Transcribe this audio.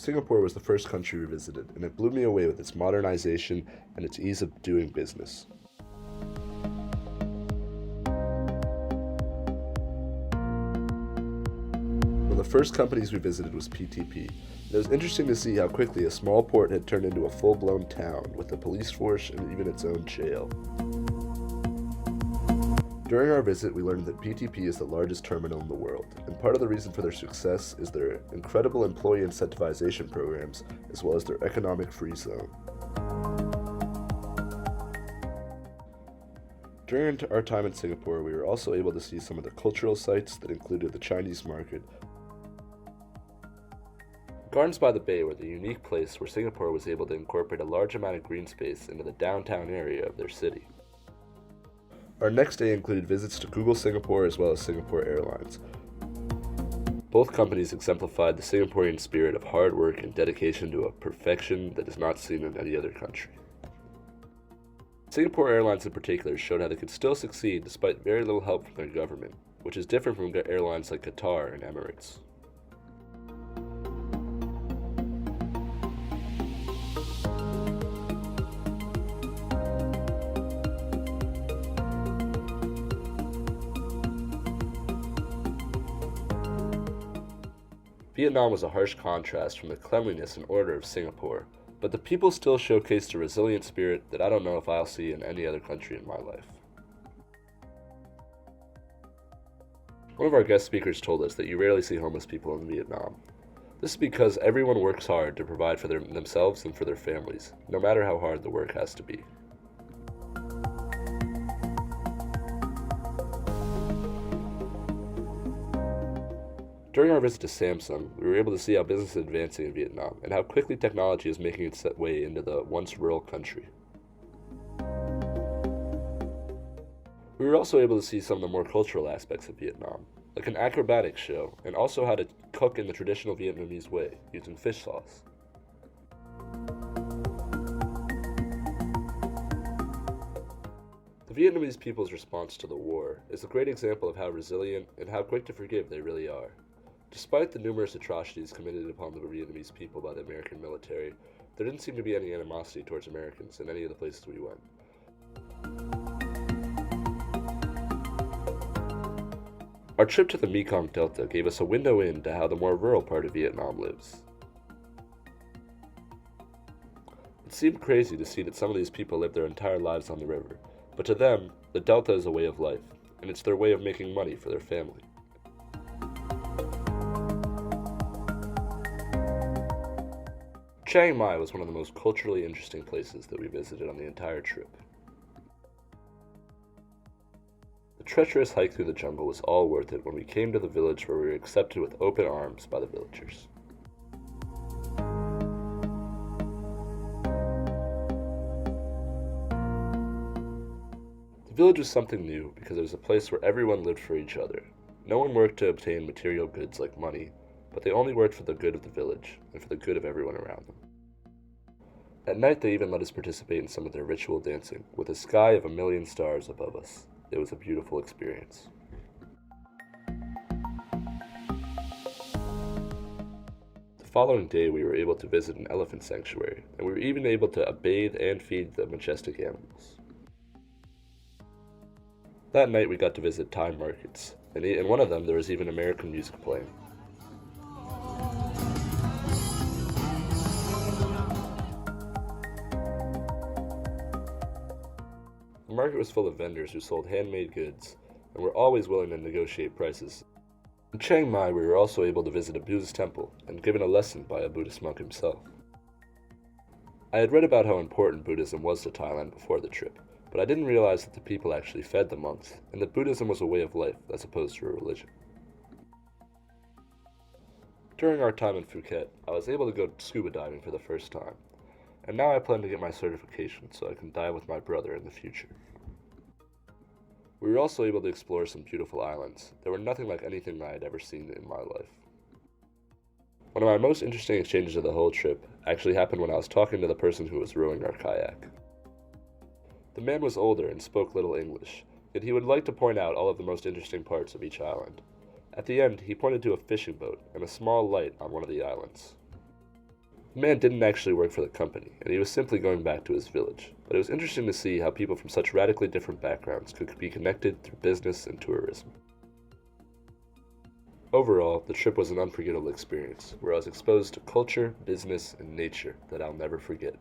Singapore was the first country we visited, and it blew me away with its modernization and its ease of doing business. One of the first companies we visited was PTP, and it was interesting to see how quickly a small port had turned into a full-blown town with a police force and even its own jail. During our visit, we learned that PTP is the largest terminal in the world, and part of the reason for their success is their incredible employee incentivization programs, as well as their economic free zone. During our time in Singapore, we were also able to see some of the cultural sites that included the Chinese market. Gardens by the Bay were the unique place where Singapore was able to incorporate a large amount of green space into the downtown area of their city. Our next day included visits to Google Singapore as well as Singapore Airlines. Both companies exemplified the Singaporean spirit of hard work and dedication to a perfection that is not seen in any other country. Singapore Airlines in particular showed how they could still succeed despite very little help from their government, which is different from airlines like Qatar and Emirates. Vietnam was a harsh contrast from the cleanliness and order of Singapore, but the people still showcased a resilient spirit that I don't know if I'll see in any other country in my life. One of our guest speakers told us that you rarely see homeless people in Vietnam. This is because everyone works hard to provide for themselves and for their families, no matter how hard the work has to be. During our visit to Samsung, we were able to see how business is advancing in Vietnam and how quickly technology is making its way into the once rural country. We were also able to see some of the more cultural aspects of Vietnam, like an acrobatics show, and also how to cook in the traditional Vietnamese way, using fish sauce. The Vietnamese people's response to the war is a great example of how resilient and how quick to forgive they really are. Despite the numerous atrocities committed upon the Vietnamese people by the American military, there didn't seem to be any animosity towards Americans in any of the places we went. Our trip to the Mekong Delta gave us a window into how the more rural part of Vietnam lives. It seemed crazy to see that some of these people live their entire lives on the river, but to them, the Delta is a way of life, and it's their way of making money for their family. Chiang Mai was one of the most culturally interesting places that we visited on the entire trip. The treacherous hike through the jungle was all worth it when we came to the village where we were accepted with open arms by the villagers. The village was something new because it was a place where everyone lived for each other. No one worked to obtain material goods like money, but they only worked for the good of the village and for the good of everyone around them. At night, they even let us participate in some of their ritual dancing, with a sky of 1,000,000 stars above us. It was a beautiful experience. The following day, we were able to visit an elephant sanctuary, and we were even able to bathe and feed the majestic animals. That night, we got to visit Thai markets, and in one of them, there was even American music playing. The market was full of vendors who sold handmade goods and were always willing to negotiate prices. In Chiang Mai, we were also able to visit a Buddhist temple and given a lesson by a Buddhist monk himself. I had read about how important Buddhism was to Thailand before the trip, but I didn't realize that the people actually fed the monks and that Buddhism was a way of life as opposed to a religion. During our time in Phuket, I was able to go scuba diving for the first time, and now I plan to get my certification so I can dive with my brother in the future. We were also able to explore some beautiful islands that were nothing like anything I had ever seen in my life. One of my most interesting exchanges of the whole trip actually happened when I was talking to the person who was rowing our kayak. The man was older and spoke little English, yet he would like to point out all of the most interesting parts of each island. At the end, he pointed to a fishing boat and a small light on one of the islands. The man didn't actually work for the company, and he was simply going back to his village. But it was interesting to see how people from such radically different backgrounds could be connected through business and tourism. Overall, the trip was an unforgettable experience, where I was exposed to culture, business, and nature that I'll never forget.